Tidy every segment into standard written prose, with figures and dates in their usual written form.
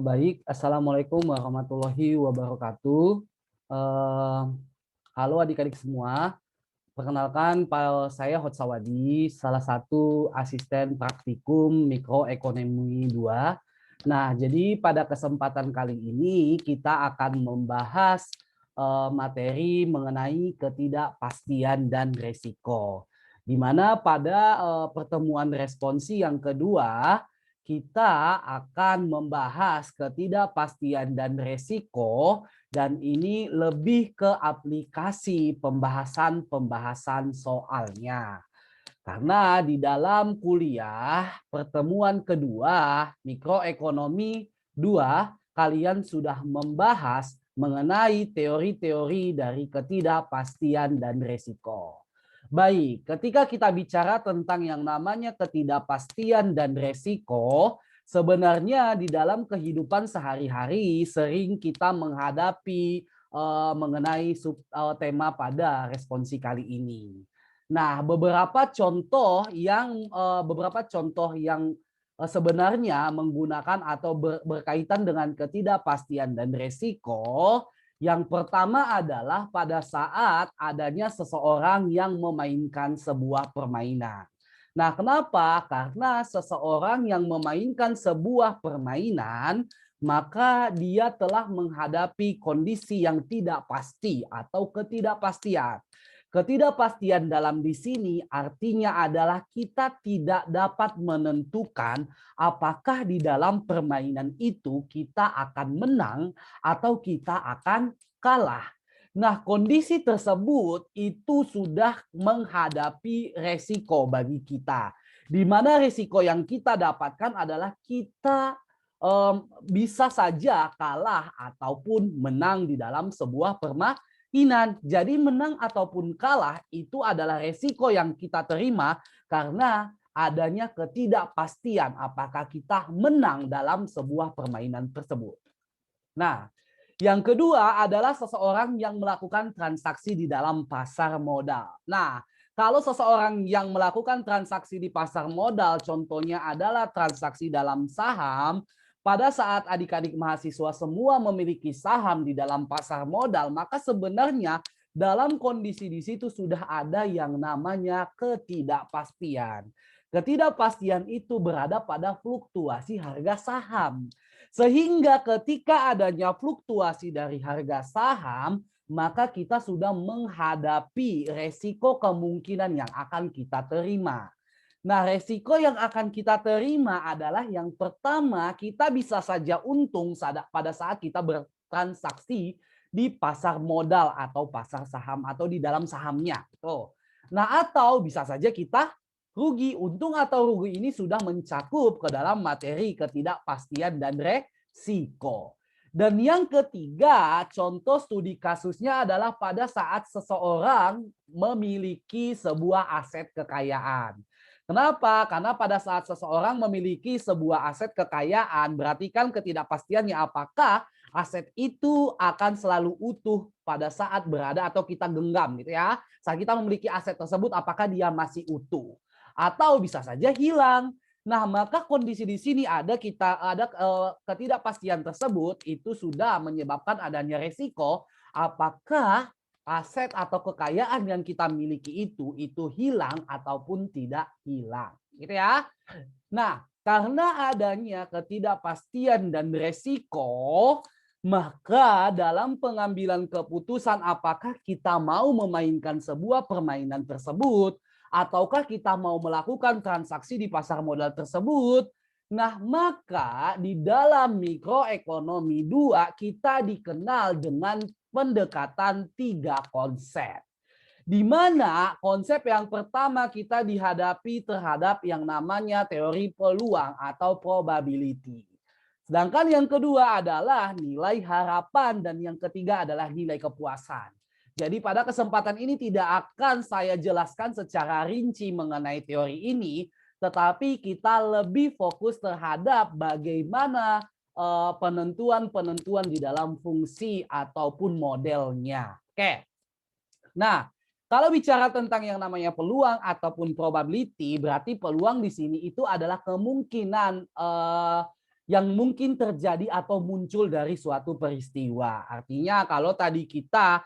Baik, Assalamualaikum warahmatullahi wabarakatuh. Eh, Halo adik-adik semua, perkenalkan saya Hot Sawadi, salah satu asisten praktikum mikroekonomi 2. Nah, jadi pada kesempatan kali ini kita akan membahas materi mengenai ketidakpastian dan resiko. Di mana pada pertemuan responsi yang kedua, kita akan membahas ketidakpastian dan resiko, dan ini lebih ke aplikasi pembahasan soalnya. Karena di dalam kuliah pertemuan kedua mikroekonomi 2 kalian sudah membahas mengenai teori-teori dari ketidakpastian dan resiko. Baik, ketika kita bicara tentang yang namanya ketidakpastian dan resiko, sebenarnya di dalam kehidupan sehari-hari sering kita menghadapi mengenai tema pada responsi kali ini. Nah, beberapa contoh yang sebenarnya menggunakan atau berkaitan dengan ketidakpastian dan resiko. Yang pertama adalah pada saat adanya seseorang yang memainkan sebuah permainan. Nah, kenapa? Karena seseorang yang memainkan sebuah permainan, maka dia telah menghadapi kondisi yang tidak pasti atau ketidakpastian. Ketidakpastian dalam di sini artinya adalah kita tidak dapat menentukan apakah di dalam permainan itu kita akan menang atau kita akan kalah. Nah, kondisi tersebut itu sudah menghadapi resiko bagi kita. Di mana resiko yang kita dapatkan adalah kita bisa saja kalah ataupun menang di dalam sebuah permainan. Jadi menang ataupun kalah itu adalah resiko yang kita terima karena adanya ketidakpastian apakah kita menang dalam sebuah permainan tersebut. Nah, yang kedua adalah seseorang yang melakukan transaksi di dalam pasar modal. Nah, kalau seseorang yang melakukan transaksi di pasar modal, contohnya adalah transaksi dalam saham, pada saat adik-adik mahasiswa semua memiliki saham di dalam pasar modal, maka sebenarnya dalam kondisi di situ sudah ada yang namanya ketidakpastian. Ketidakpastian itu berada pada fluktuasi harga saham. Sehingga ketika adanya fluktuasi dari harga saham, maka kita sudah menghadapi resiko kemungkinan yang akan kita terima. Nah, resiko yang akan kita terima adalah yang pertama, kita bisa saja untung pada saat kita bertransaksi di pasar modal atau pasar saham atau di dalam sahamnya. Tuh. Nah, atau bisa saja kita rugi. Untung atau rugi ini sudah mencakup ke dalam materi ketidakpastian dan resiko. Dan yang ketiga, contoh studi kasusnya adalah pada saat seseorang memiliki sebuah aset kekayaan. Kenapa? Karena pada saat seseorang memiliki sebuah aset kekayaan, berarti kan ketidakpastiannya apakah aset itu akan selalu utuh pada saat berada atau kita genggam gitu ya. Saat kita memiliki aset tersebut, apakah dia masih utuh? Atau bisa saja hilang. Nah, maka kondisi di sini ada ketidakpastian tersebut itu sudah menyebabkan adanya resiko apakah aset atau kekayaan yang kita miliki itu hilang ataupun tidak hilang, gitu ya. Nah, karena adanya ketidakpastian dan resiko, maka dalam pengambilan keputusan apakah kita mau memainkan sebuah permainan tersebut, ataukah kita mau melakukan transaksi di pasar modal tersebut, nah maka di dalam mikroekonomi 2 kita dikenal dengan pendekatan 3 konsep. Di mana konsep yang pertama kita dihadapi terhadap yang namanya teori peluang atau probability. Sedangkan yang kedua adalah nilai harapan dan yang ketiga adalah nilai kepuasan. Jadi pada kesempatan ini tidak akan saya jelaskan secara rinci mengenai teori ini, tetapi kita lebih fokus terhadap bagaimana penentuan-penentuan di dalam fungsi ataupun modelnya. Oke. Nah, kalau bicara tentang yang namanya peluang ataupun probability, berarti peluang di sini itu adalah kemungkinan yang mungkin terjadi atau muncul dari suatu peristiwa. Artinya kalau tadi kita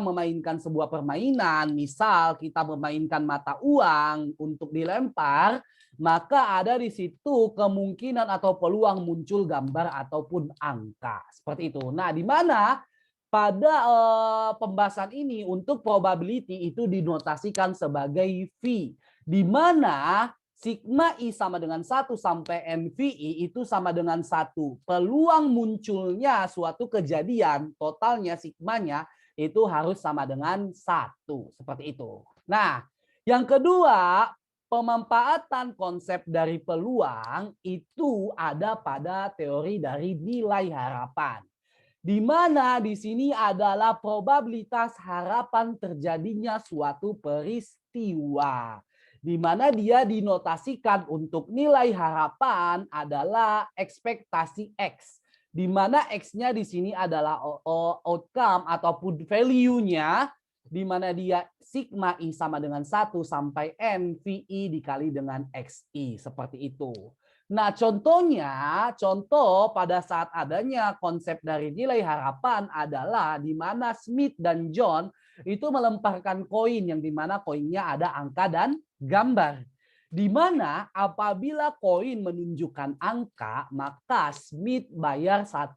memainkan sebuah permainan, misal kita memainkan mata uang untuk dilempar, maka ada di situ kemungkinan atau peluang muncul gambar ataupun angka. Seperti itu. Nah, di mana pada pembahasan ini untuk probability itu dinotasikan sebagai V, di mana sigma I sama dengan 1 sampai NVI itu sama dengan 1. Peluang munculnya suatu kejadian, totalnya sigmanya itu harus sama dengan 1. Seperti itu. Nah, yang kedua, pemanfaatan konsep dari peluang itu ada pada teori dari nilai harapan. Di mana di sini adalah probabilitas harapan terjadinya suatu peristiwa. Di mana dia dinotasikan untuk nilai harapan adalah ekspektasi X. Di mana X-nya di sini adalah outcome ataupun value-nya, di mana dia sigma I sama dengan 1 sampai N VI dikali dengan XI. Seperti itu. Nah, contoh pada saat adanya konsep dari nilai harapan adalah di mana Smith dan John itu melemparkan koin yang di mana koinnya ada angka dan gambar. Di mana apabila koin menunjukkan angka, maka Smith bayar $1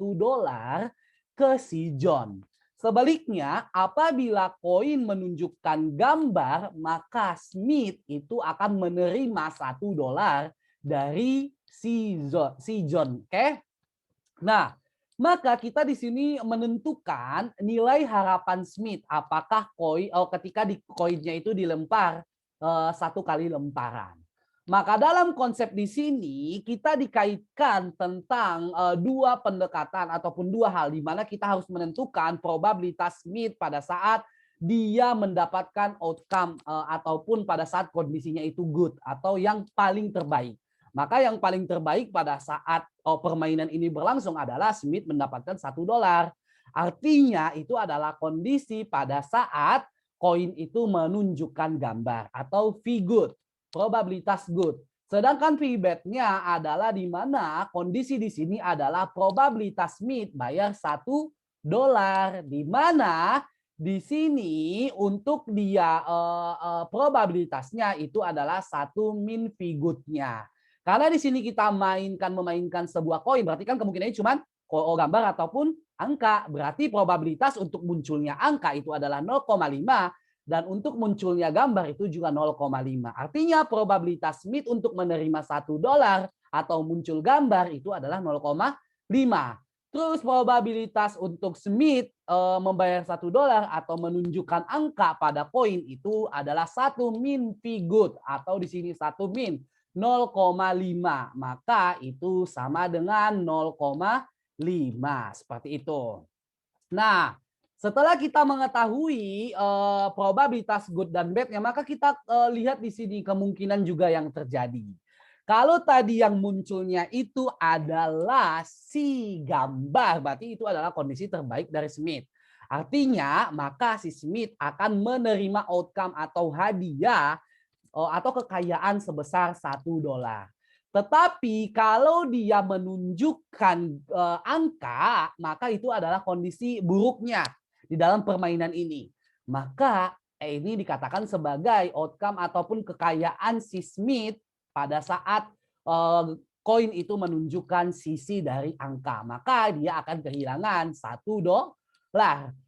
ke si John. Sebaliknya, apabila koin menunjukkan gambar, maka Smith itu akan menerima $1 dari si John. Oke? Nah, maka kita di sini menentukan nilai harapan Smith apakah ketika koinnya itu dilempar 1 kali lemparan. Maka dalam konsep di sini kita dikaitkan tentang 2 pendekatan ataupun 2 hal di mana kita harus menentukan probabilitas Smith pada saat dia mendapatkan outcome ataupun pada saat kondisinya itu good atau yang paling terbaik. Maka yang paling terbaik pada saat permainan ini berlangsung adalah Smith mendapatkan $1. Artinya itu adalah kondisi pada saat koin itu menunjukkan gambar atau V good, probabilitas good. Sedangkan V bad-nya adalah di mana kondisi di sini adalah probabilitas Smith bayar $1, di mana di sini untuk dia probabilitasnya itu adalah 1 min V good-nya. Karena di sini kita memainkan sebuah koin, berarti kan kemungkinannya cuma gambar ataupun angka. Berarti probabilitas untuk munculnya angka itu adalah 0,5 dan untuk munculnya gambar itu juga 0,5. Artinya probabilitas Smith untuk menerima $1 atau muncul gambar itu adalah 0,5. Terus probabilitas untuk Smith membayar $1 atau menunjukkan angka pada koin itu adalah 1 min V good atau di sini 1 min 0,5, maka itu sama dengan 0,5 seperti itu. Nah, setelah kita mengetahui probabilitas good dan bad-nya, maka kita lihat di sini kemungkinan juga yang terjadi. Kalau tadi yang munculnya itu adalah si gambar, berarti itu adalah kondisi terbaik dari Smith. Artinya, maka si Smith akan menerima outcome atau hadiah atau kekayaan sebesar $1. Tetapi kalau dia menunjukkan angka, maka itu adalah kondisi buruknya di dalam permainan ini. Maka ini dikatakan sebagai outcome ataupun kekayaan si Smith pada saat koin itu menunjukkan sisi dari angka. Maka dia akan kehilangan $1.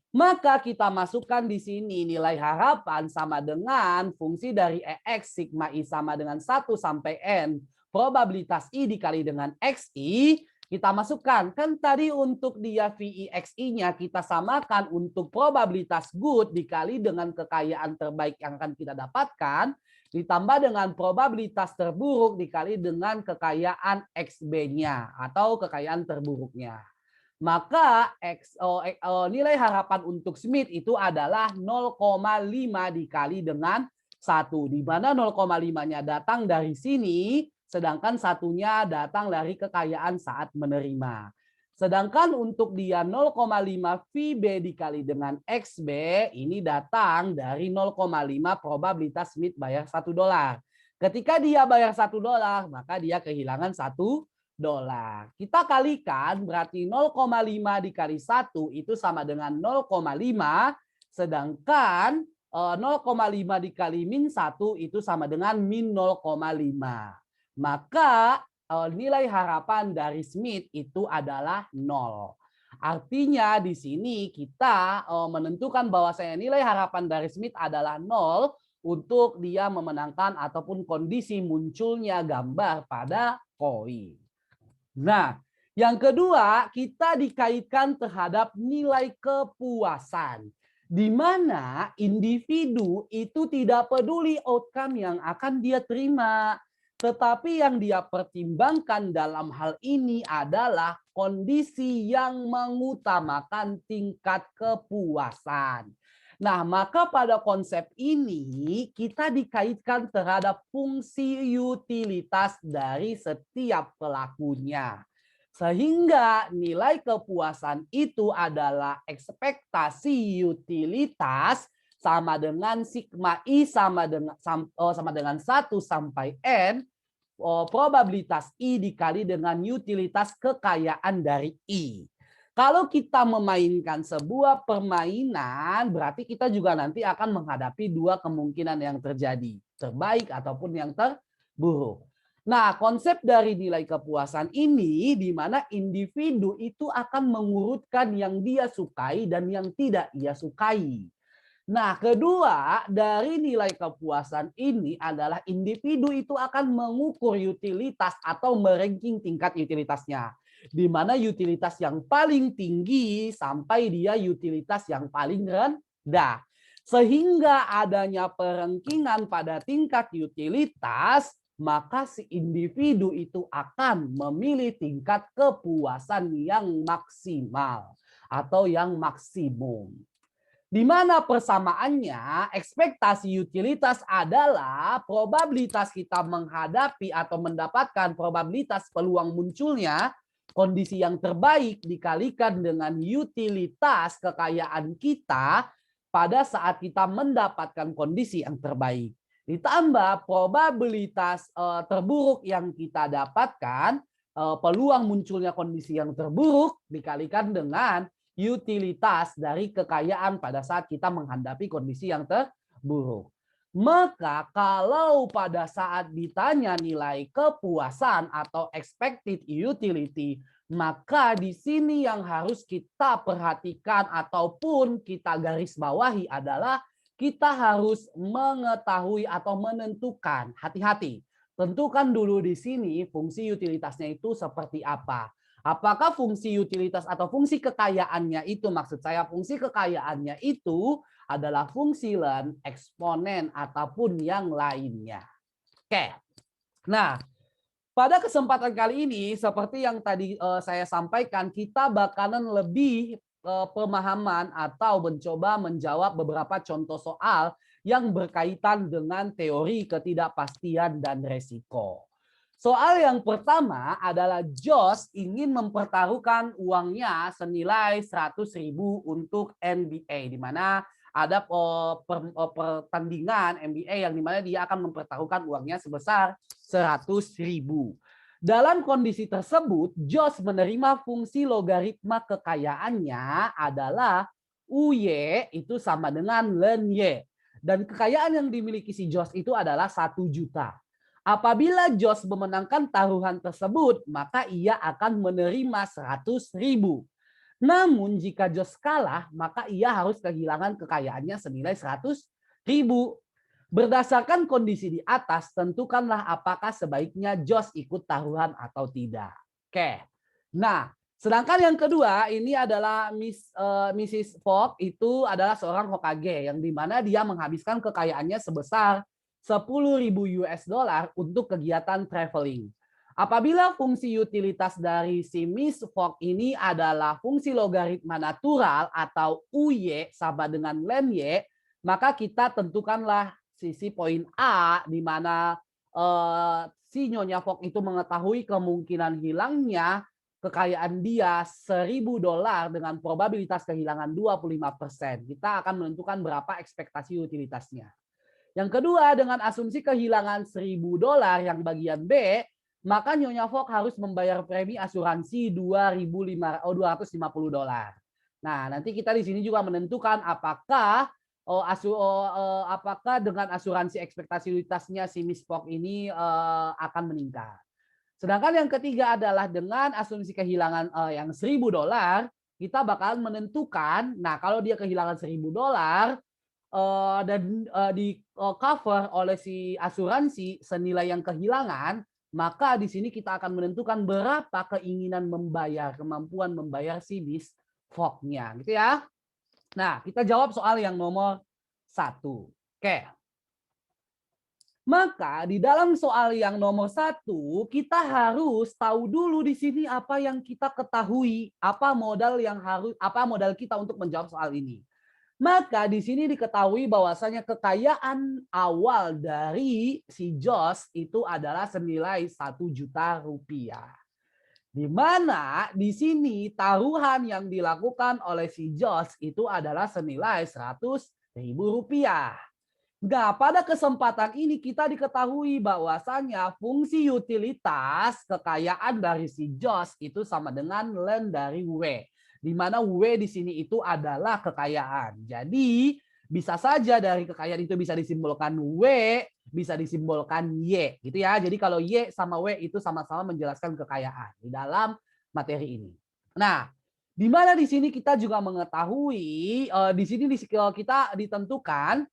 Maka kita masukkan di sini nilai harapan sama dengan fungsi dari EX sigma I sama dengan 1 sampai N. Probabilitas I dikali dengan XI. Kita masukkan. Kan tadi untuk dia VI XI-nya kita samakan untuk probabilitas good dikali dengan kekayaan terbaik yang akan kita dapatkan. Ditambah dengan probabilitas terburuk dikali dengan kekayaan XB-nya atau kekayaan terburuknya. Maka nilai harapan untuk Smith itu adalah 0,5 dikali dengan 1. Di mana 0,5-nya datang dari sini, sedangkan satunya datang dari kekayaan saat menerima. Sedangkan untuk dia 0,5 VB dikali dengan XB, ini datang dari 0,5 probabilitas Smith bayar $1. Ketika dia bayar $1, maka dia kehilangan $1. dolar. Kita kalikan berarti 0,5 dikali 1 itu sama dengan 0,5, sedangkan 0,5 dikali min 1 itu sama dengan min 0,5. Maka nilai harapan dari Smith itu adalah 0. Artinya di sini kita menentukan bahwasanya nilai harapan dari Smith adalah 0 untuk dia memenangkan ataupun kondisi munculnya gambar pada koin. Nah, yang kedua, kita dikaitkan terhadap nilai kepuasan, di mana individu itu tidak peduli outcome yang akan dia terima, tetapi yang dia pertimbangkan dalam hal ini adalah kondisi yang mengutamakan tingkat kepuasan. Nah, maka pada konsep ini kita dikaitkan terhadap fungsi utilitas dari setiap pelakunya. Sehingga nilai kepuasan itu adalah ekspektasi utilitas sama dengan sigma I sama dengan 1 sampai N, probabilitas I dikali dengan utilitas kekayaan dari I. Kalau kita memainkan sebuah permainan, berarti kita juga nanti akan menghadapi dua kemungkinan yang terjadi, terbaik ataupun yang terburuk. Nah, konsep dari nilai kepuasan ini di mana individu itu akan mengurutkan yang dia sukai dan yang tidak ia sukai. Nah, kedua dari nilai kepuasan ini adalah individu itu akan mengukur utilitas atau meranking tingkat utilitasnya, di mana utilitas yang paling tinggi sampai dia utilitas yang paling rendah. Sehingga adanya perengkingan pada tingkat utilitas, maka si individu itu akan memilih tingkat kepuasan yang maksimal atau yang maksimum. Di mana persamaannya, ekspektasi utilitas adalah probabilitas kita menghadapi atau mendapatkan probabilitas peluang munculnya kondisi yang terbaik dikalikan dengan utilitas kekayaan kita pada saat kita mendapatkan kondisi yang terbaik. Ditambah probabilitas terburuk yang kita dapatkan, peluang munculnya kondisi yang terburuk dikalikan dengan utilitas dari kekayaan pada saat kita menghadapi kondisi yang terburuk. Maka kalau pada saat ditanya nilai kepuasan atau expected utility, maka di sini yang harus kita perhatikan ataupun kita garis bawahi adalah kita harus mengetahui atau menentukan, hati-hati, tentukan dulu di sini fungsi utilitasnya itu seperti apa. Apakah fungsi utilitas atau fungsi kekayaannya itu, maksud saya fungsi kekayaannya itu adalah fungsi ln, eksponen, ataupun yang lainnya. Oke, nah pada kesempatan kali ini seperti yang tadi saya sampaikan, kita bakalan lebih pemahaman atau mencoba menjawab beberapa contoh soal yang berkaitan dengan teori ketidakpastian dan resiko. Soal yang pertama adalah Josh ingin mempertaruhkan uangnya senilai 100.000 untuk NBA, di mana ada pertandingan NBA yang dimana dia akan mempertaruhkan uangnya sebesar 100.000. Dalam kondisi tersebut, Josh menerima fungsi logaritma kekayaannya adalah UY itu sama dengan ln Y. Dan kekayaan yang dimiliki si Josh itu adalah 1 juta. Apabila Josh memenangkan taruhan tersebut, maka ia akan menerima 100.000. Namun jika Josh kalah, maka ia harus kehilangan kekayaannya senilai 100.000. Berdasarkan kondisi di atas, tentukanlah apakah sebaiknya Josh ikut taruhan atau tidak. Oke. Nah, sedangkan yang kedua ini adalah Mrs. Fogg, itu adalah seorang Hokage yang dimana dia menghabiskan kekayaannya sebesar 10.000 US dollar untuk kegiatan traveling. Apabila fungsi utilitas dari si Miss Fogg ini adalah fungsi logaritma natural atau UY sama dengan ln Y, maka kita tentukanlah sisi poin A di mana si Nyonya Fogg itu mengetahui kemungkinan hilangnya kekayaan dia 1.000 dolar dengan probabilitas kehilangan 25%. Kita akan menentukan berapa ekspektasi utilitasnya. Yang kedua, dengan asumsi kehilangan 1.000 dolar yang bagian B, maka Nyonya Fok harus membayar premi asuransi $250. Nah, nanti kita di sini juga menentukan apakah apakah dengan asuransi ekspektasitasnya si Miss Fok ini akan meningkat. Sedangkan yang ketiga adalah dengan asumsi kehilangan yang $1.000, kita bakalan menentukan, nah kalau dia kehilangan $1.000 dan di cover oleh si asuransi senilai yang kehilangan, maka di sini kita akan menentukan berapa keinginan membayar, kemampuan membayar si Miss Fogg-nya, gitu ya. Nah, kita jawab soal yang nomor 1. Oke. Maka di dalam soal yang nomor 1, kita harus tahu dulu di sini apa yang kita ketahui, apa modal kita untuk menjawab soal ini. Maka di sini diketahui bahwasanya kekayaan awal dari si Jos itu adalah senilai Rp1.000.000. Di mana di sini taruhan yang dilakukan oleh si Jos itu adalah senilai Rp100.000. Nah, pada kesempatan ini kita diketahui bahwasanya fungsi utilitas kekayaan dari si Jos itu sama dengan ln dari W. Di mana W di sini itu adalah kekayaan. Jadi, bisa saja dari kekayaan itu bisa disimbolkan W, bisa disimbolkan Y, gitu ya. Jadi kalau Y sama W itu sama-sama menjelaskan kekayaan di dalam materi ini. Nah, di mana di sini kita juga mengetahui di sini kita ditentukan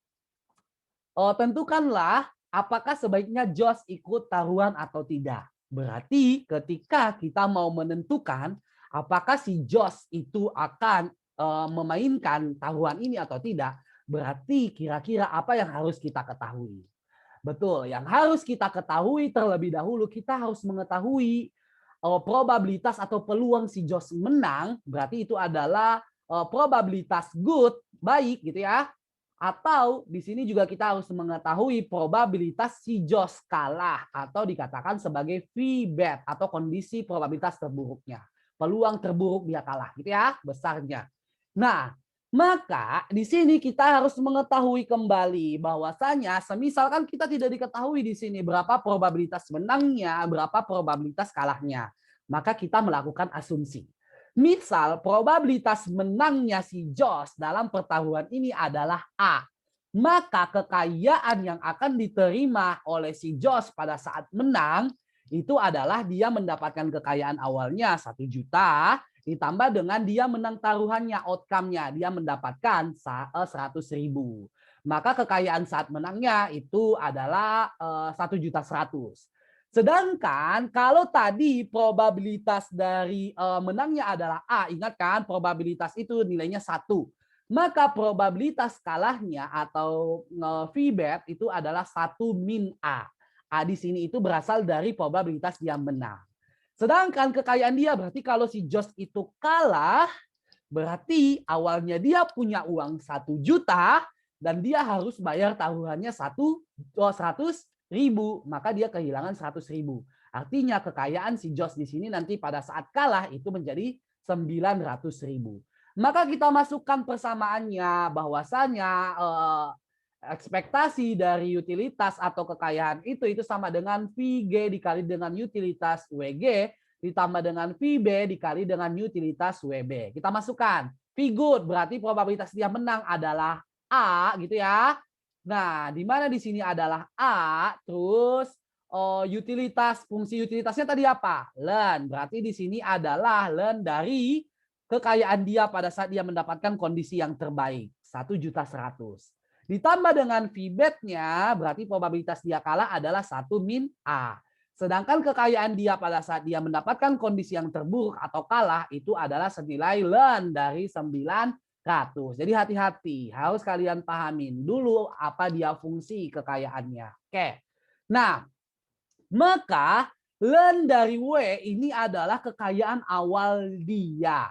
tentukanlah apakah sebaiknya Jos ikut taruhan atau tidak. Berarti ketika kita mau menentukan apakah si Jos itu akan memainkan taruhan ini atau tidak, berarti kira-kira apa yang harus kita ketahui. Betul, yang harus kita ketahui terlebih dahulu, kita harus mengetahui probabilitas atau peluang si Jos menang, berarti itu adalah probabilitas good, baik gitu ya. Atau di sini juga kita harus mengetahui probabilitas si Jos kalah atau dikatakan sebagai V-bet atau kondisi probabilitas terburuknya. Peluang terburuk dia kalah gitu ya, besarnya. Nah, maka di sini kita harus mengetahui kembali bahwasanya semisalkan kita tidak diketahui di sini berapa probabilitas menangnya, berapa probabilitas kalahnya, maka kita melakukan asumsi. Misal probabilitas menangnya si Jos dalam pertaruhan ini adalah A. Maka kekayaan yang akan diterima oleh si Jos pada saat menang itu adalah dia mendapatkan kekayaan awalnya 1 juta ditambah dengan dia menang taruhannya, outcome-nya dia mendapatkan 100.000. Maka kekayaan saat menangnya itu adalah 1.100.000. Sedangkan kalau tadi probabilitas dari menangnya adalah A, ingat kan probabilitas itu nilainya 1. Maka probabilitas kalahnya atau V-bet itu adalah 1 min A. A di sini itu berasal dari probabilitas dia menang. Sedangkan kekayaan dia berarti kalau si Jos itu kalah, berarti awalnya dia punya uang 1 juta dan dia harus bayar taruhannya 100.000, maka dia kehilangan 100.000. Artinya kekayaan si Jos di sini nanti pada saat kalah itu menjadi 900.000. Maka kita masukkan persamaannya bahwasanya ekspektasi dari utilitas atau kekayaan itu sama dengan VG dikali dengan utilitas WG ditambah dengan VB dikali dengan utilitas WB. Kita masukkan V good berarti probabilitas dia menang adalah A gitu ya. Nah, di mana di sini adalah A, terus utilitas, fungsi utilitasnya tadi apa? Ln. Berarti di sini adalah ln dari kekayaan dia pada saat dia mendapatkan kondisi yang terbaik, 1.100.000. Ditambah dengan V-bet-nya, berarti probabilitas dia kalah adalah 1 min A. Sedangkan kekayaan dia pada saat dia mendapatkan kondisi yang terburuk atau kalah itu adalah senilai ln dari 900. Jadi hati-hati, harus kalian pahamin dulu apa dia fungsi kekayaannya. Oke. Nah, maka ln dari W ini adalah kekayaan awal dia.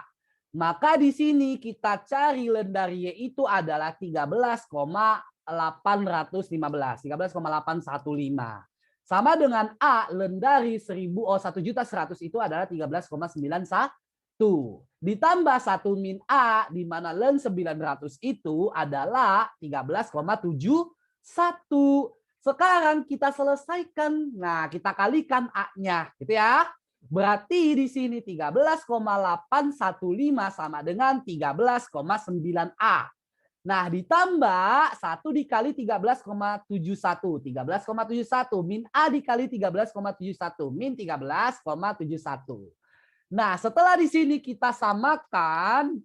Maka di sini kita cari ln dari Y itu adalah 13,815, 13,815. Sama dengan A, ln dari 1.100.000 itu adalah 13,91. Ditambah 1 min A, di mana ln 900 itu adalah 13,71. Sekarang kita selesaikan. Nah, kita kalikan A-nya gitu ya. Berarti di sini 13,815 sama dengan 13,9A. Nah, ditambah 1 dikali 13,71. 13,71 min A dikali 13,71 min 13,71. Nah, setelah di sini kita samakan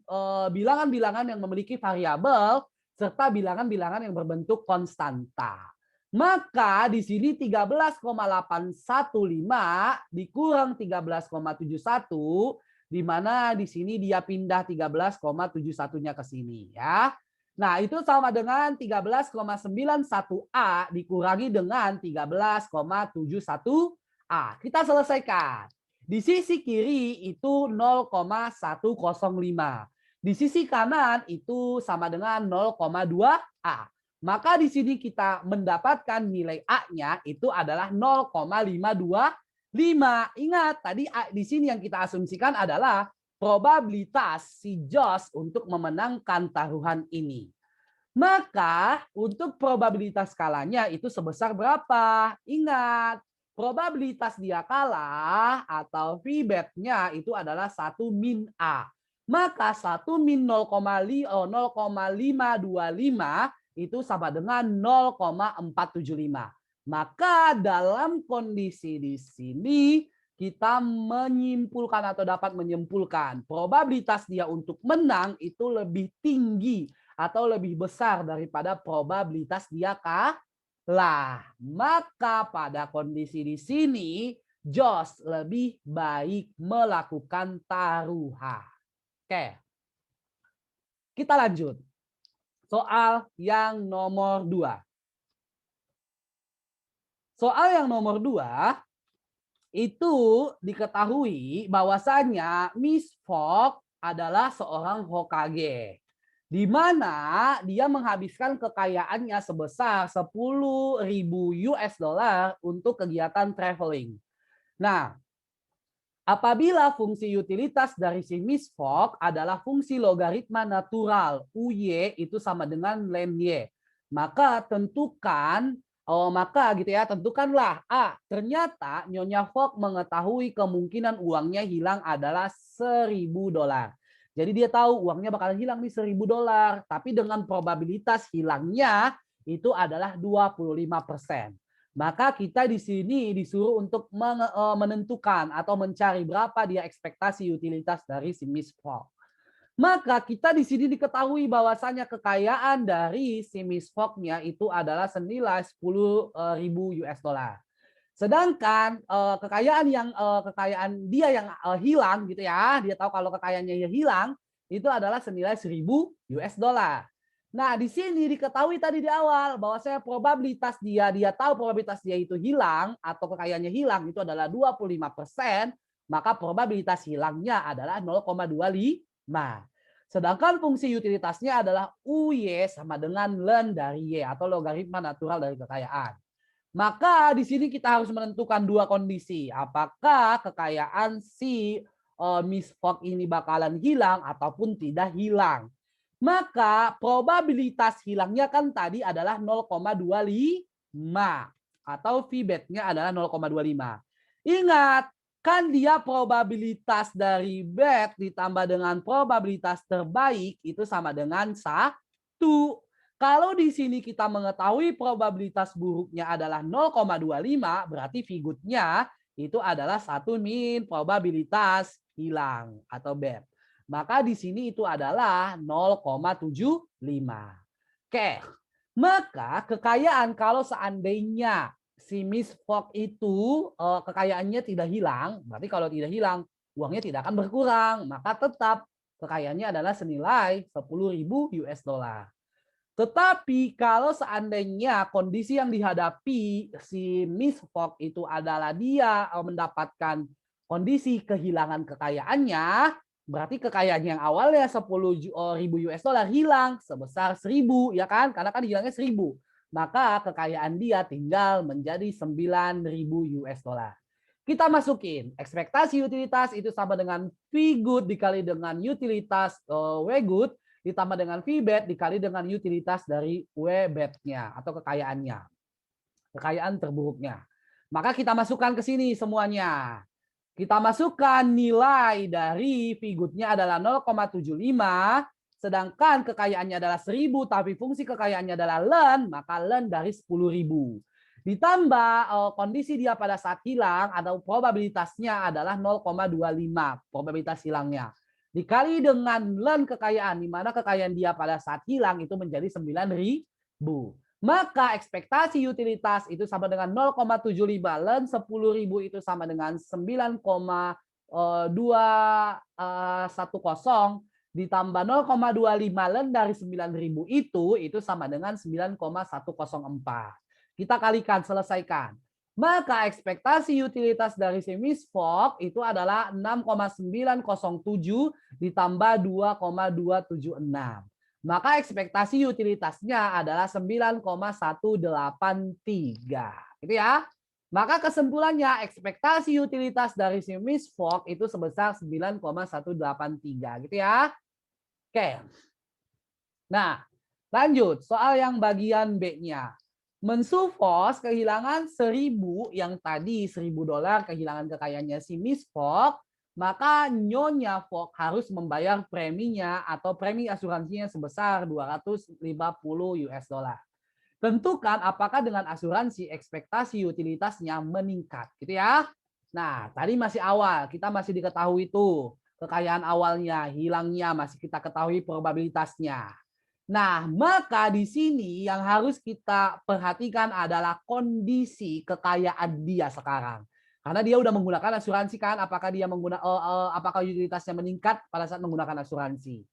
bilangan-bilangan yang memiliki variabel serta bilangan-bilangan yang berbentuk konstanta. Maka di sini 13,815 dikurang 13,71, di mana di sini dia pindah 13,71-nya ke sini ya. Nah, itu sama dengan 13,91A dikurangi dengan 13,71A. Kita selesaikan. Di sisi kiri itu 0,105. Di sisi kanan itu sama dengan 0,2A. Maka di sini kita mendapatkan nilai A-nya itu adalah 0,525. Ingat, tadi di sini yang kita asumsikan adalah probabilitas si Jos untuk memenangkan taruhan ini. Maka untuk probabilitas kalahnya itu sebesar berapa? Ingat, probabilitas dia kalah atau v-bet-nya itu adalah 1 min A. Maka 1 min 0,525 itu sama dengan 0,475. Maka dalam kondisi di sini kita menyimpulkan atau dapat menyimpulkan probabilitas dia untuk menang itu lebih tinggi atau lebih besar daripada probabilitas dia kalah. Maka pada kondisi di sini Jos lebih baik melakukan taruhan. Oke. Kita lanjut. Soal yang nomor 2. Soal yang nomor 2 itu diketahui bahwasanya Miss Fogg adalah seorang Hokage, di mana dia menghabiskan kekayaannya sebesar 10.000 US dollar untuk kegiatan traveling. Nah, apabila fungsi utilitas dari si Miss Fogg adalah fungsi logaritma natural, UY itu sama dengan len Y, maka tentukanlah ternyata Nyonya Fogg mengetahui kemungkinan uangnya hilang adalah 1.000 dolar. Jadi dia tahu uangnya bakalan hilang nih 1.000 dolar, tapi dengan probabilitas hilangnya itu adalah 25%. Maka kita di sini disuruh untuk menentukan atau mencari berapa dia ekspektasi utilitas dari si Miss Fogg. Maka kita di sini diketahui bahwasanya kekayaan dari si Miss Fogg-nya itu adalah senilai 10.000 US dollar. Sedangkan kekayaan dia yang hilang gitu ya, dia tahu kalau kekayaannya hilang itu adalah senilai 1.000 US dollar. Nah, di sini diketahui tadi di awal bahwa probabilitas dia tahu probabilitas dia itu hilang atau kekayaannya hilang itu adalah 25%, maka probabilitas hilangnya adalah 0,25. Sedangkan fungsi utilitasnya adalah UY sama dengan len dari Y atau logaritma natural dari kekayaan. Maka di sini kita harus menentukan dua kondisi. Apakah kekayaan si Miss Fogg ini bakalan hilang ataupun tidak hilang. Maka probabilitas hilangnya kan tadi adalah 0,25 atau v-bet-nya adalah 0,25. Ingat, kan dia probabilitas dari bet ditambah dengan probabilitas terbaik itu sama dengan 1. Kalau di sini kita mengetahui probabilitas buruknya adalah 0,25, berarti v-good-nya itu adalah 1 min probabilitas hilang atau bet. Maka di sini itu adalah 0,75. Oke, maka kekayaan kalau seandainya si Miss Fogg itu kekayaannya tidak hilang, berarti kalau tidak hilang uangnya tidak akan berkurang, maka tetap kekayaannya adalah senilai 10.000 US dollar. Tetapi kalau seandainya kondisi yang dihadapi si Miss Fogg itu adalah dia mendapatkan kondisi kehilangan kekayaannya, berarti kekayaan yang awalnya 10.000 US dollar hilang sebesar 1.000 ya kan? Karena kan hilangnya 1.000. Maka kekayaan dia tinggal menjadi 9.000 US dollar. Kita masukin ekspektasi utilitas itu sama dengan V-good dikali dengan utilitas W-good ditambah dengan V-bet dikali dengan utilitas dari W-bet-nya atau kekayaannya. kekayaan terburuknya. Maka kita masukkan ke sini semuanya. Kita masukkan nilai dari figutnya adalah 0,75, sedangkan kekayaannya adalah 1000, tapi fungsi kekayaannya adalah len, maka len dari 10.000. Ditambah kondisi dia pada saat hilang atau probabilitasnya adalah 0,25, probabilitas hilangnya. Dikali dengan len kekayaan, di mana kekayaan dia pada saat hilang itu menjadi 9.000. Maka ekspektasi utilitas itu sama dengan 0,75, len 10.000 itu sama dengan 9,210 ditambah 0,25 len dari 9.000 itu sama dengan 9,104. Kita kalikan, selesaikan. Maka ekspektasi utilitas dari si Miss Fogg itu adalah 6,907 ditambah 2,276. Maka ekspektasi utilitasnya adalah 9,183. Gitu ya. Maka kesimpulannya ekspektasi utilitas dari si Miss Fogg itu sebesar 9,183. Gitu ya. Oke. Nah, lanjut soal yang bagian B-nya. Mensufos kehilangan 1.000 yang tadi $1.000 kehilangan kekayaannya si Miss Fogg, maka Nyonya Fogg harus membayar preminya atau premi asuransinya sebesar 250 US dollar. Tentukan apakah dengan asuransi ekspektasi utilitasnya meningkat, gitu ya. Nah, tadi masih awal, kita masih diketahui itu kekayaan awalnya, hilangnya masih kita ketahui probabilitasnya. Nah, maka di sini yang harus kita perhatikan adalah kondisi kekayaan dia sekarang. Karena dia udah menggunakan asuransi kan, apakah dia apakah utilitasnya meningkat pada saat menggunakan asuransi.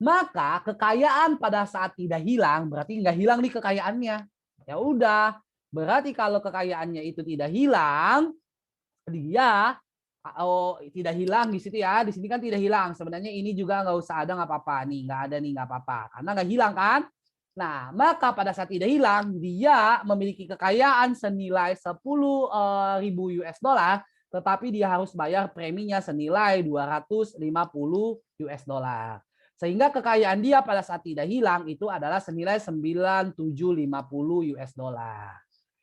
Maka kekayaan pada saat tidak hilang berarti nggak hilang nih kekayaannya. Ya udah, berarti kalau kekayaannya itu tidak hilang, dia tidak hilang di situ ya. Di sini kan tidak hilang. Sebenarnya ini juga nggak usah ada, nggak apa-apa nih, nggak ada nih, nggak apa-apa karena nggak hilang kan. Nah, maka pada saat tidak hilang, dia memiliki kekayaan senilai 10.000 US dollar, tetapi dia harus bayar preminya senilai 250 US dollar. Sehingga kekayaan dia pada saat tidak hilang itu adalah senilai 9.750 US dollar.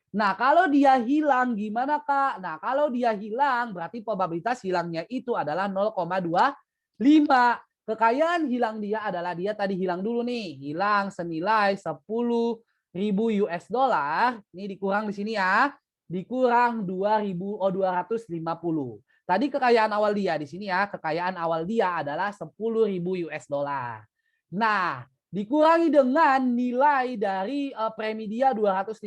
Nah, kalau dia hilang gimana, Kak? Nah, kalau dia hilang berarti probabilitas hilangnya itu adalah 0,25. Kekayaan hilang dia adalah dia tadi hilang dulu nih, hilang senilai 10.000 US dollar. Ini dikurang di sini ya. Dikurang 250. Tadi kekayaan awal dia di sini ya, kekayaan awal dia adalah 10.000 US dollar. Nah, dikurangi dengan nilai dari premi dia 250.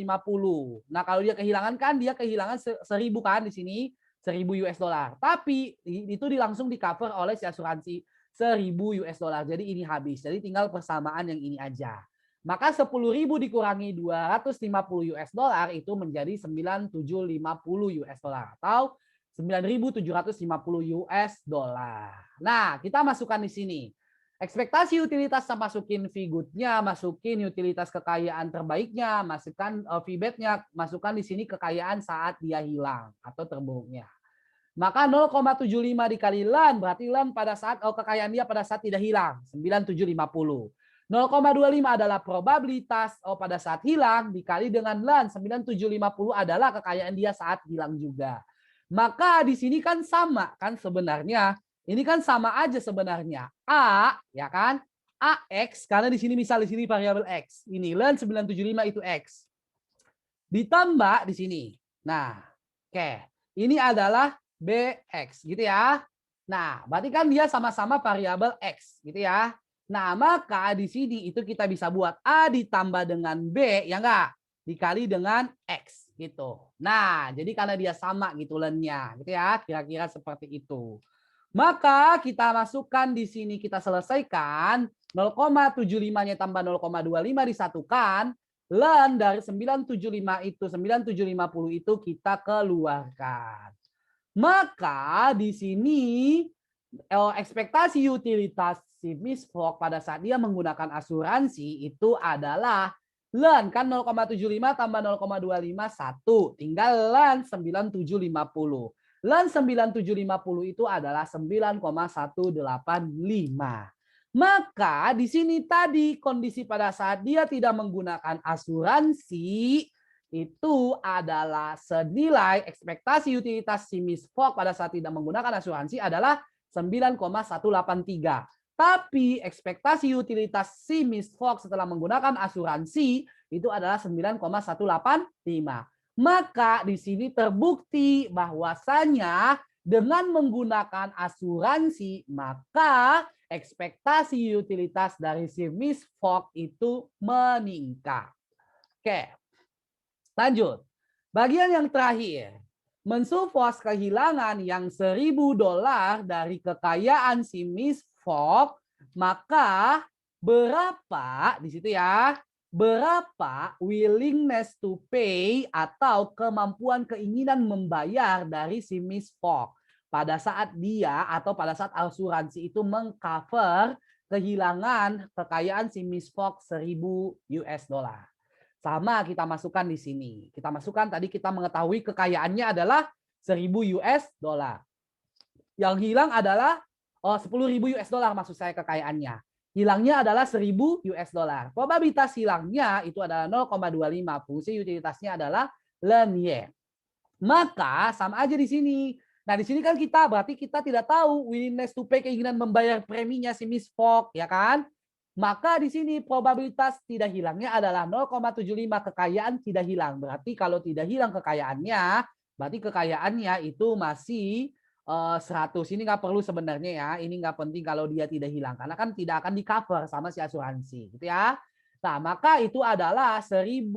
Nah, kalau dia kehilangan kan dia kehilangan 1.000 kan di sini, 1.000 US dollar. Tapi itu langsung di cover oleh si asuransi 1.000 US dollar. Jadi ini habis. Jadi tinggal persamaan yang ini aja. Maka 10.000 dikurangi 250 US dollar itu menjadi 9.750 US dollar atau 9.750 US dollar. Nah, kita masukkan di sini. Ekspektasi utilitas masukin figutnya, masukin utilitas kekayaan terbaiknya, masukkan fibetnya, masukkan di sini kekayaan saat dia hilang atau terburuknya. Maka 0,75 dikali len berarti len pada saat kekayaan dia pada saat tidak hilang 9.750. 0,25 adalah probabilitas pada saat hilang dikali dengan len 9.750 adalah kekayaan dia saat hilang juga. Maka di sini kan sama kan sebenarnya. Ini kan sama aja sebenarnya. A, ya kan? AX, karena di sini misal di sini variabel X. Ini len 975 itu X. Ditambah di sini. Nah, oke. Ini adalah BX, gitu ya. Nah, berarti kan dia sama-sama variabel X, gitu ya. Nah, maka di sini itu kita bisa buat A ditambah dengan B, ya enggak? Dikali dengan X, gitu. Nah, jadi karena dia sama gitu lennya, gitu ya. Kira-kira seperti itu. Maka kita masukkan di sini, kita selesaikan 0,75-nya tambah 0,25 disatukan, len dari 975 itu 9.750 itu kita keluarkan. Maka di sini ekspektasi utilitas si Miss Fogg pada saat dia menggunakan asuransi itu adalah len kan 0,75 tambah 0,25 1, tinggal len 9.750. Len 9.750 itu adalah 9,185. Maka di sini tadi kondisi pada saat dia tidak menggunakan asuransi itu adalah senilai ekspektasi utilitas si Miss Fogg pada saat tidak menggunakan asuransi adalah 9,183. Tapi ekspektasi utilitas si Miss Fogg setelah menggunakan asuransi itu adalah 9,185. Maka di sini terbukti bahwasanya dengan menggunakan asuransi maka ekspektasi utilitas dari si Miss Fogg itu meningkat. Oke, lanjut. Bagian yang terakhir. Mensuppose kehilangan yang $1.000 dari kekayaan si Miss Fogg, maka berapa di situ ya? Berapa willingness to pay atau kemampuan keinginan membayar dari si Miss Fogg pada saat dia atau pada saat asuransi itu mengcover kehilangan kekayaan si Miss Fogg $1.000. Sama kita masukkan di sini. Kita masukkan tadi kita mengetahui kekayaannya adalah $1.000. Yang hilang adalah $10.000 maksud saya kekayaannya. Hilangnya adalah $1.000. Probabilitas hilangnya itu adalah 0,25. Fungsi utilitasnya adalah ln-Y. Maka sama aja di sini. Nah, di sini kan berarti kita tidak tahu willingness to pay, keinginan membayar preminya si Miss Fogg, ya kan? Maka di sini probabilitas tidak hilangnya adalah 0,75, kekayaan tidak hilang. Berarti kalau tidak hilang kekayaannya, berarti kekayaannya itu masih 100. Ini nggak perlu sebenarnya ya. Ini nggak penting kalau dia tidak hilang. Karena kan tidak akan di-cover sama si asuransi. Gitu ya. Nah, maka itu adalah 10.000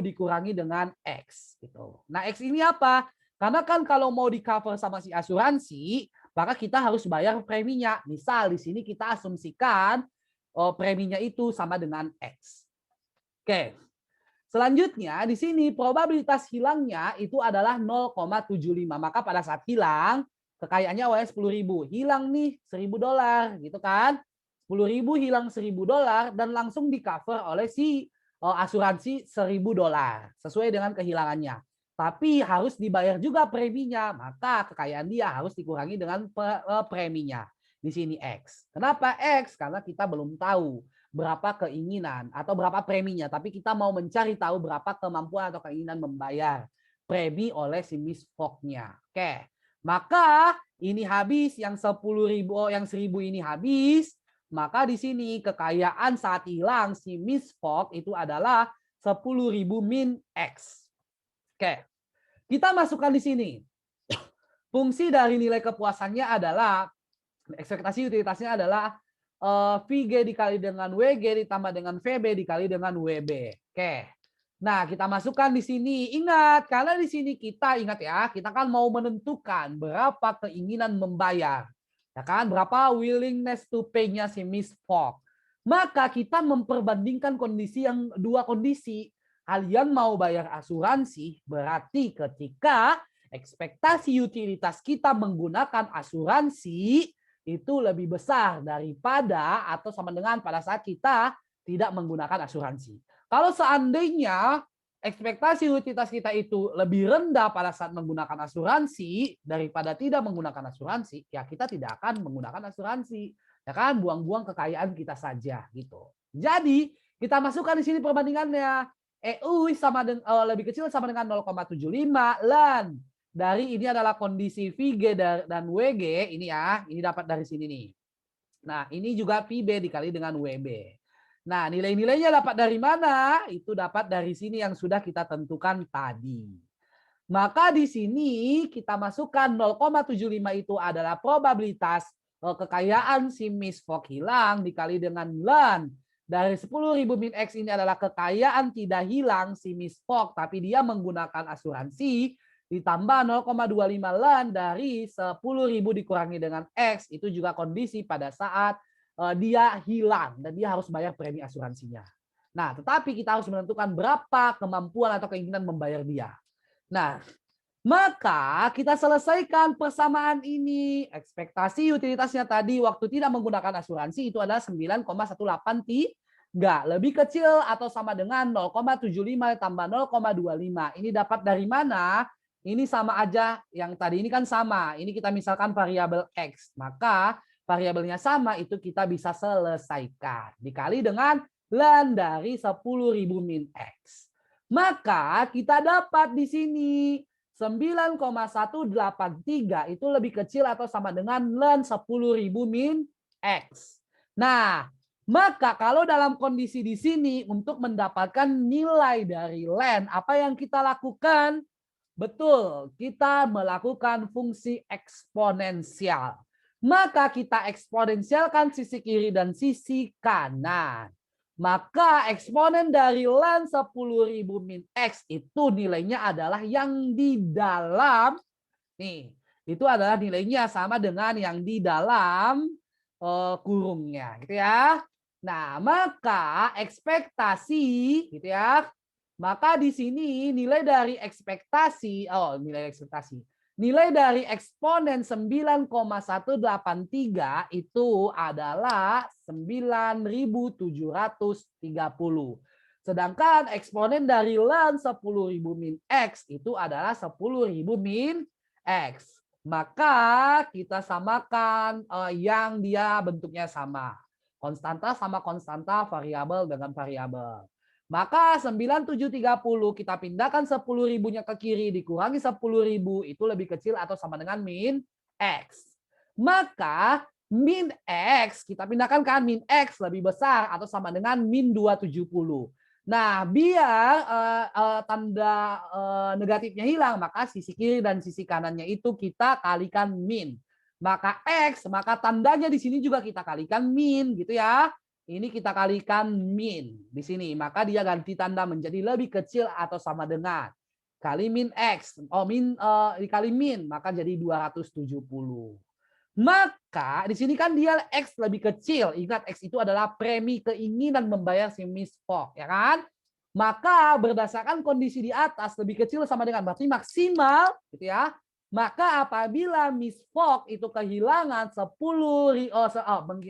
dikurangi dengan X. Gitu. Nah, X ini apa? Karena kan kalau mau di-cover sama si asuransi, maka kita harus bayar preminya. Misal di sini kita asumsikan preminya itu sama dengan X. Oke. Selanjutnya di sini probabilitas hilangnya itu adalah 0,75. Maka pada saat hilang kekayaannya awalnya 10.000. Hilang nih $1.000 gitu kan. 10.000 hilang $1.000 dan langsung di-cover oleh si asuransi $1.000 sesuai dengan kehilangannya. Tapi harus dibayar juga preminya, maka kekayaan dia harus dikurangi dengan preminya. Di sini X. Kenapa X? Karena kita belum tahu berapa keinginan atau berapa preminya, tapi kita mau mencari tahu berapa kemampuan atau keinginan membayar premi oleh si Miss Fogg-nya. Oke. Maka ini habis yang 10.000, yang 1.000 ini habis, maka di sini kekayaan saat hilang si Miss Fogg itu adalah 10.000 min X. Oke. Kita masukkan di sini. Fungsi dari nilai kepuasannya adalah ekspektasi utilitasnya adalah VG dikali dengan WG ditambah dengan VB dikali dengan WB. Oke. Nah, kita masukkan di sini. Ingat, karena di sini kita ingat ya, kita kan mau menentukan berapa keinginan membayar. Ya kan? Berapa willingness to pay-nya si Miss Fogg. Maka kita memperbandingkan kondisi yang dua kondisi. Kalian mau bayar asuransi, berarti ketika ekspektasi utilitas kita menggunakan asuransi itu lebih besar daripada atau sama dengan pada saat kita tidak menggunakan asuransi. Kalau seandainya ekspektasi utilitas kita itu lebih rendah pada saat menggunakan asuransi daripada tidak menggunakan asuransi, ya kita tidak akan menggunakan asuransi. Ya kan, buang-buang kekayaan kita saja gitu. Jadi, kita masukkan di sini perbandingannya. EU sama lebih kecil sama dengan 0,75 lan dari ini adalah kondisi VG dan WG ini ya, ini dapat dari sini nih. Nah, ini juga VB dikali dengan WB. Nah, nilai-nilainya dapat dari mana? Itu dapat dari sini yang sudah kita tentukan tadi. Maka di sini kita masukkan 0,75 itu adalah probabilitas kekayaan si Miss Fogg hilang dikali dengan lan. Dari 10.000 min X ini adalah kekayaan tidak hilang si Miss Fogg, tapi dia menggunakan asuransi, ditambah 0,25 lan dari 10.000 dikurangi dengan X, itu juga kondisi pada saat dia hilang dan dia harus bayar premi asuransinya. Nah, tetapi kita harus menentukan berapa kemampuan atau keinginan membayar dia. Nah, maka kita selesaikan persamaan ini. Ekspektasi utilitasnya tadi waktu tidak menggunakan asuransi itu adalah 9,183. Lebih kecil atau sama dengan 0,75 tambah 0,25. Ini dapat dari mana? Ini sama aja yang tadi ini kan sama. Ini kita misalkan variabel X. Maka variabelnya sama itu kita bisa selesaikan. Dikali dengan lan dari 10.000 min X. Maka kita dapat di sini 9,183 itu lebih kecil atau sama dengan ln 10.000 min X. Nah, maka kalau dalam kondisi di sini untuk mendapatkan nilai dari ln, apa yang kita lakukan? Betul, kita melakukan fungsi eksponensial. Maka kita eksponensialkan sisi kiri dan sisi kanan. Maka eksponen dari ln 10.000 min X itu nilainya adalah yang di dalam, nih, itu adalah nilainya sama dengan yang di dalam kurungnya, gitu ya. Nah, maka ekspektasi, gitu ya. Maka di sini nilai dari ekspektasi, nilai ekspektasi. Nilai dari eksponen 9,183 itu adalah 9.730. Sedangkan eksponen dari ln 10.000 min X itu adalah 10.000 min X. Maka kita samakan yang dia bentuknya sama. Konstanta sama konstanta, variabel dengan variabel. Maka 9.730 kita pindahkan 10.000-nya ke kiri dikurangi 10.000 itu lebih kecil atau sama dengan min X. Maka min X kita pindahkan kan min X lebih besar atau sama dengan min 270. Nah, biar tanda negatifnya hilang, maka sisi kiri dan sisi kanannya itu kita kalikan min. Maka X, maka tandanya di sini juga kita kalikan min gitu ya. Ini kita kalikan min di sini, maka dia ganti tanda menjadi lebih kecil atau sama dengan kali min X. Dikali min, maka jadi 270. Maka di sini kan dia X lebih kecil. Ingat X itu adalah premi keinginan membayar si Miss Fogg, ya kan? Maka berdasarkan kondisi di atas lebih kecil sama dengan berarti maksimal, gitu ya. Maka apabila Miss Fogg itu kehilangan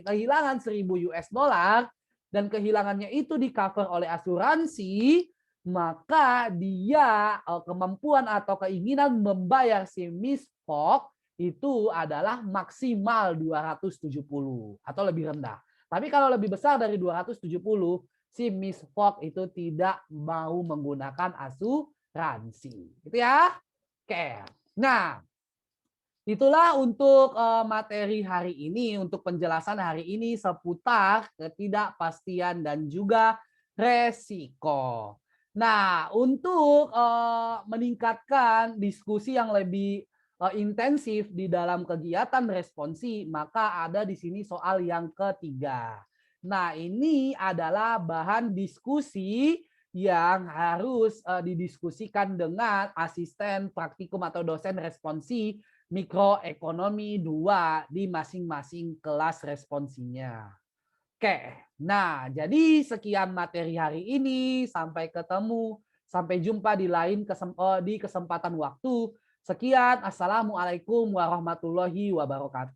kehilangan 1.000 US dollar dan kehilangannya itu di cover oleh asuransi, maka dia kemampuan atau keinginan membayar si Miss Fogg itu adalah maksimal 270 atau lebih rendah. Tapi kalau lebih besar dari 270, si Miss Fogg itu tidak mau menggunakan asuransi. Gitu ya. Oke. Nah, itulah untuk materi hari ini, untuk penjelasan hari ini seputar ketidakpastian dan juga resiko. Nah, untuk meningkatkan diskusi yang lebih intensif di dalam kegiatan responsi, maka ada di sini soal yang ketiga. Nah, ini adalah bahan diskusi yang harus didiskusikan dengan asisten praktikum atau dosen responsi mikroekonomi 2 di masing-masing kelas responsinya. Oke, nah jadi sekian materi hari ini. Sampai ketemu, sampai jumpa di di kesempatan waktu. Sekian, assalamualaikum warahmatullahi wabarakatuh.